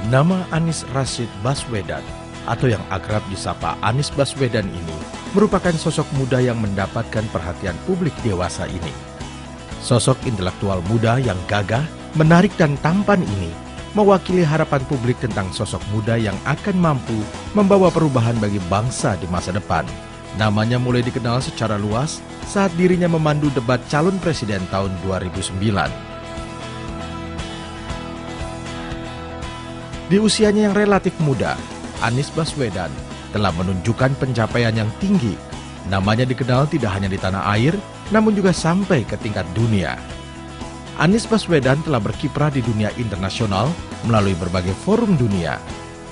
Nama Anies Rashid Baswedan atau yang akrab disapa Anies Baswedan ini merupakan sosok muda yang mendapatkan perhatian publik dewasa ini. Sosok intelektual muda yang gagah, menarik dan tampan ini mewakili harapan publik tentang sosok muda yang akan mampu membawa perubahan bagi bangsa di masa depan. Namanya mulai dikenal secara luas saat dirinya memandu debat calon presiden tahun 2009. Di usianya yang relatif muda, Anies Baswedan telah menunjukkan pencapaian yang tinggi. Namanya dikenal tidak hanya di tanah air, namun juga sampai ke tingkat dunia. Anies Baswedan telah berkiprah di dunia internasional melalui berbagai forum dunia.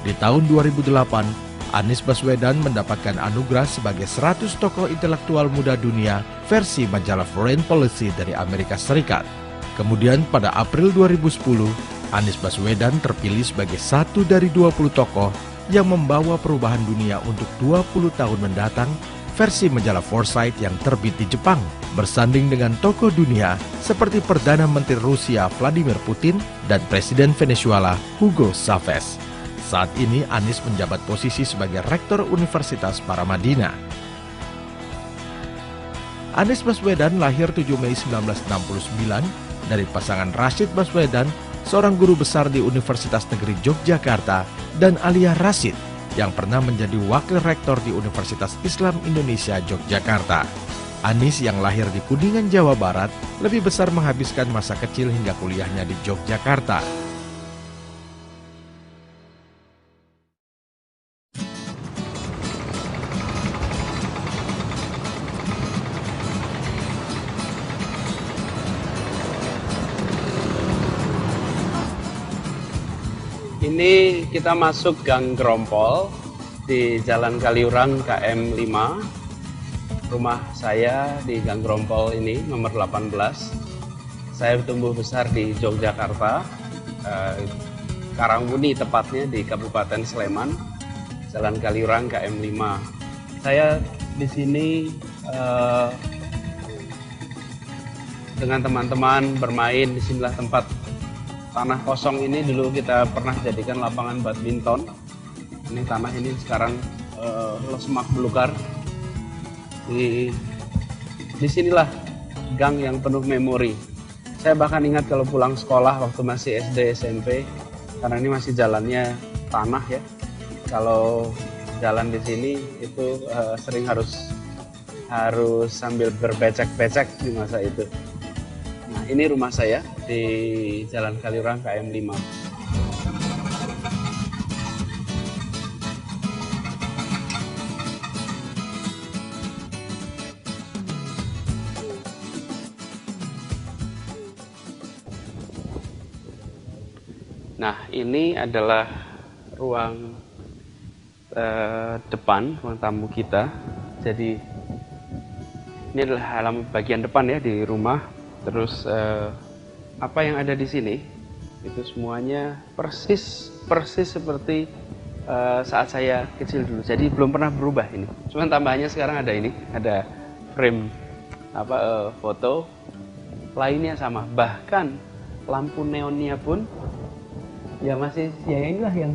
Di tahun 2008, Anies Baswedan mendapatkan anugerah sebagai 100 tokoh intelektual muda dunia versi majalah Foreign Policy dari Amerika Serikat. Kemudian pada April 2010, Anies Baswedan terpilih sebagai satu dari 20 tokoh yang membawa perubahan dunia untuk 20 tahun mendatang versi majalah Foresight yang terbit di Jepang, bersanding dengan tokoh dunia seperti Perdana Menteri Rusia Vladimir Putin dan Presiden Venezuela Hugo Chavez. Saat ini Anies menjabat posisi sebagai Rektor Universitas Paramadina. Anies Baswedan lahir 7 Mei 1969 dari pasangan Rashid Baswedan, seorang guru besar di Universitas Negeri Yogyakarta, dan Aliyah Rashid yang pernah menjadi wakil rektor di Universitas Islam Indonesia Yogyakarta. Anies yang lahir di Kuningan, Jawa Barat, lebih besar menghabiskan masa kecil hingga kuliahnya di Yogyakarta. Ini kita masuk Gang Grompol di Jalan Kaliurang KM 5. Rumah saya di Gang Grompol ini nomor 18. Saya tumbuh besar di Yogyakarta, Karangmuni tepatnya di Kabupaten Sleman, Jalan Kaliurang KM 5. Saya di sini dengan teman-teman bermain di sinilah tempat. Tanah kosong ini dulu kita pernah jadikan lapangan badminton. Ini tanah ini sekarang semak belukar. Di sinilah gang yang penuh memori. Saya bahkan ingat kalau pulang sekolah waktu masih SD SMP, karena ini masih jalannya tanah ya. Kalau jalan di sini itu sering harus sambil berbecek-becek di masa itu. Ini rumah saya di Jalan Kaliurang KM 5. Nah, ini adalah ruang depan, ruang tamu kita. Jadi ini adalah halaman bagian depan ya di rumah. Terus apa yang ada di sini itu semuanya persis seperti saat saya kecil dulu. Jadi belum pernah berubah ini. Cuman tambahannya sekarang ada ini, ada frame foto lainnya sama. Bahkan lampu neonnya pun ya masih ya inilah yang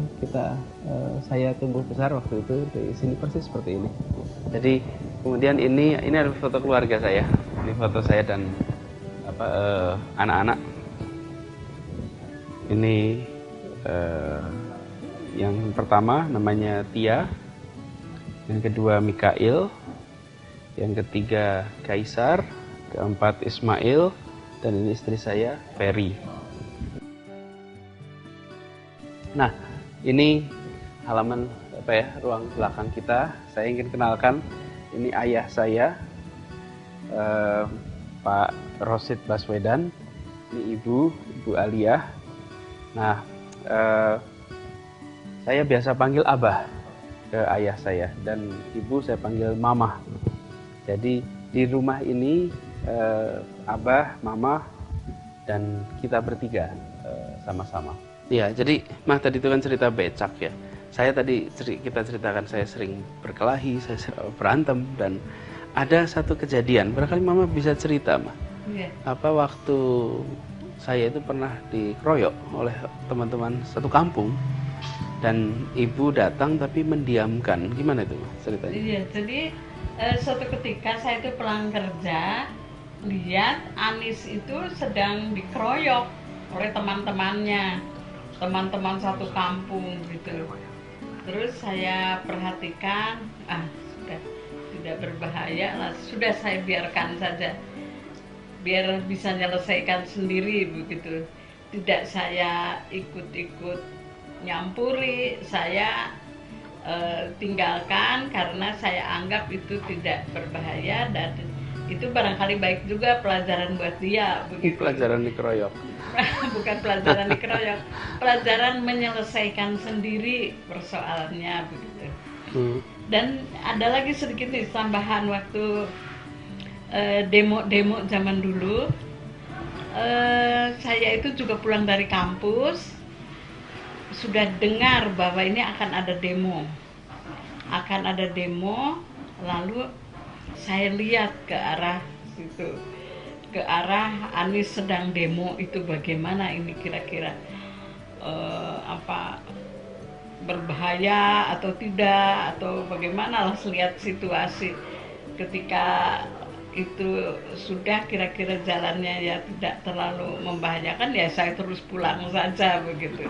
saya tumbuh besar waktu itu di sini persis seperti ini. Jadi kemudian ini adalah foto keluarga saya. Ini foto saya dan anak-anak. Ini yang pertama namanya Tia, yang kedua Mikail, yang ketiga Kaisar, keempat Ismail, dan ini istri saya Ferry. Nah, ini halaman ruang belakang kita. Saya ingin kenalkan, ini ayah saya, Pak Rashid Baswedan. Ini Ibu Aliyah. Nah, saya biasa panggil Abah ke ayah saya, dan Ibu saya panggil Mama. Jadi di rumah ini Abah, Mama, dan kita bertiga sama-sama. Ya, jadi tadi itu kan cerita becak ya. Kita ceritakan saya sering berkelahi, saya berantem, dan ada satu kejadian, barangkali Mama bisa cerita, Ma. Yeah. Waktu saya itu pernah dikeroyok oleh teman-teman satu kampung dan ibu datang tapi mendiamkan. Gimana itu ceritanya? Iya, jadi suatu ketika saya itu pulang kerja, lihat Anis itu sedang dikeroyok oleh teman-temannya, teman-teman satu kampung gitu. Terus saya perhatikan, sudah tidak berbahaya lah, sudah saya biarkan saja, biar bisa menyelesaikan sendiri begitu. Tidak saya ikut-ikut nyampuri, saya tinggalkan karena saya anggap itu tidak berbahaya dan itu barangkali baik juga pelajaran buat dia begitu. Pelajaran dikeroyok. Bukan pelajaran dikeroyok, pelajaran menyelesaikan sendiri persoalannya begitu. Dan ada lagi sedikit nih tambahan waktu demo-demo zaman dulu. Saya itu juga pulang dari kampus, sudah dengar bahwa ini akan ada demo, lalu saya lihat ke arah situ, ke arah Anis sedang demo itu, bagaimana ini kira-kira berbahaya atau tidak, atau bagaimana lah, lihat situasi ketika itu sudah kira-kira jalannya ya tidak terlalu membahayakan, ya saya terus pulang saja begitu.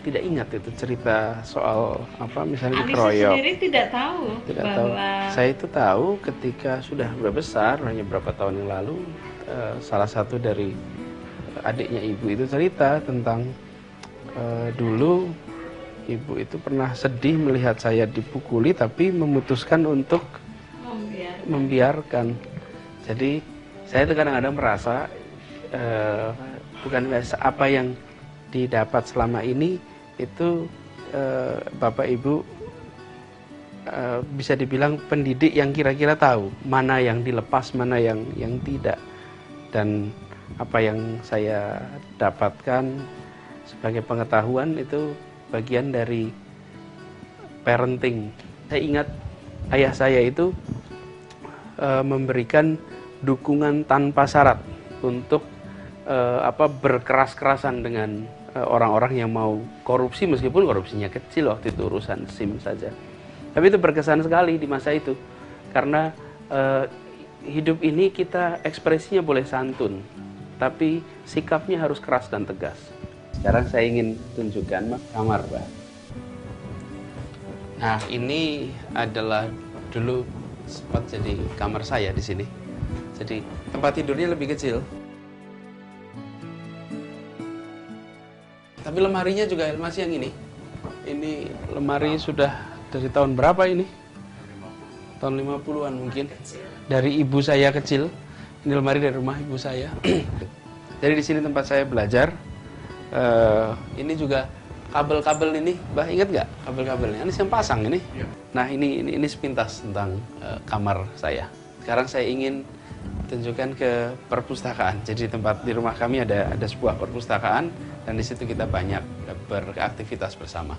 Tidak ingat itu cerita soal misalnya Anissa dikeroyok. sendiri tidak tahu bahwa Saya itu tahu ketika sudah besar, hanya beberapa tahun yang lalu, salah satu dari adiknya ibu itu cerita tentang dulu ibu itu pernah sedih melihat saya dipukuli tapi memutuskan untuk membiarkan. Jadi saya itu kadang-kadang merasa bukan apa yang didapat selama ini itu Bapak Ibu bisa dibilang pendidik yang kira-kira tahu mana yang dilepas, mana yang tidak. Dan apa yang saya dapatkan sebagai pengetahuan itu bagian dari parenting. Saya ingat ayah saya itu memberikan dukungan tanpa syarat untuk berkeras-kerasan dengan orang-orang yang mau korupsi, meskipun korupsinya kecil waktu itu, urusan SIM saja. Tapi itu berkesan sekali di masa itu, karena hidup ini kita ekspresinya boleh santun, tapi sikapnya harus keras dan tegas. Sekarang saya ingin tunjukkan kamar, Pak. Nah, ini adalah dulu sempat jadi kamar saya di sini. Jadi tempat tidurnya lebih kecil. Tapi lemarinya juga masih yang ini. Ini lemari sudah dari tahun berapa ini? Tahun 50-an mungkin. Dari ibu saya kecil. Ini lemari dari rumah ibu saya. Jadi di sini tempat saya belajar. Ini juga kabel-kabel ini, Mbah, ingat nggak kabel-kabelnya? Ini yang pasang ini. Nah, ini sepintas tentang kamar saya. Sekarang saya ingin tunjukkan ke perpustakaan. Jadi tempat di rumah kami ada sebuah perpustakaan, dan di situ kita banyak beraktivitas bersama.